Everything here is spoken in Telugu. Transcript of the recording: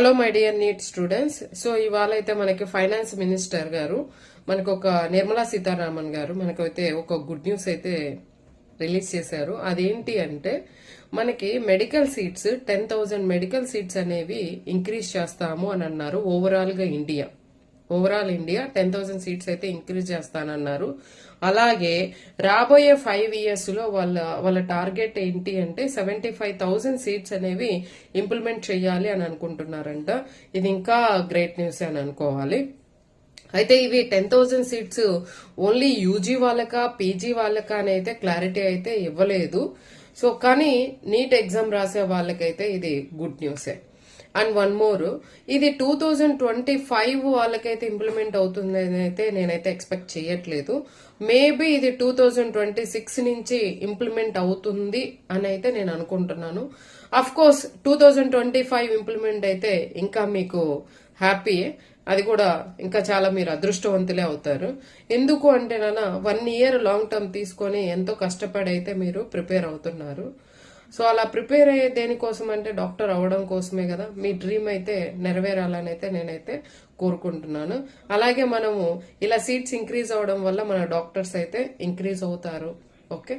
Hello my dear NEET students. So ఇవాళ అయితే మనకి ఫైనాన్స్ మినిస్టర్ గారు మనకు ఒక నిర్మలా సీతారామన్ గారు మనకైతే ఒక గుడ్ న్యూస్ అయితే రిలీజ్ చేశారు. అదేంటి అంటే మనకి మెడికల్ సీట్స్ 10,000 మెడికల్ సీట్స్ అనేవి ఇంక్రీజ్ చేస్తాము అని అన్నారు. ఓవరాల్ ఇండియా 10,000 సీట్స్ అయితే ఇంక్రీజ్ చేస్తానన్నారు. అలాగే రాబోయే 5 ఇయర్స్ లో వాళ్ళ టార్గెట్ ఏంటి అంటే 75,000 సీట్స్ అనేవి ఇంప్లిమెంట్ చేయాలి అని అనుకుంటున్నారంట. ఇది ఇంకా గ్రేట్ న్యూస్ అని అనుకోవాలి. అయితే ఇవి 10,000 సీట్స్ ఓన్లీ యూజీ వాళ్ళకా పీజీ వాళ్ళకా అని అయితే క్లారిటీ అయితే ఇవ్వలేదు. సో కానీ నీట్ ఎగ్జామ్ రాసే వాళ్ళకైతే ఇది గుడ్ న్యూసే. అండ్ వన్ మోర్, ఇది 2025 వాళ్ళకైతే ఇంప్లిమెంట్ అవుతుందని అయితే నేనైతే ఎక్స్పెక్ట్ చేయట్లేదు. మేబీ ఇది 2026 నుంచి ఇంప్లిమెంట్ అవుతుంది అని అయితే నేను అనుకుంటున్నాను. అఫ్ కోర్స్ 2025 ఇంప్లిమెంట్ అయితే ఇంకా మీకు హ్యాపీయే. అది కూడా ఇంకా చాలా మీరు అదృష్టవంతులే అవుతారు. ఎందుకు అంటే 1 ఇయర్ లాంగ్ టర్మ్ తీసుకొని ఎంతో కష్టపడి అయితే మీరు ప్రిపేర్ అవుతున్నారు. సో అలా ప్రిపేర్ అయ్యే దేనికోసం అంటే డాక్టర్ అవ్వడం కోసమే కదా. మీ డ్రీమ్ అయితే నెరవేరాలని అయితే నేనైతే కోరుకుంటున్నాను. అలాగే మనము ఇలా సీట్స్ ఇంక్రీజ్ అవడం వల్ల మన డాక్టర్స్ అయితే ఇంక్రీజ్ అవుతారు. ఓకే.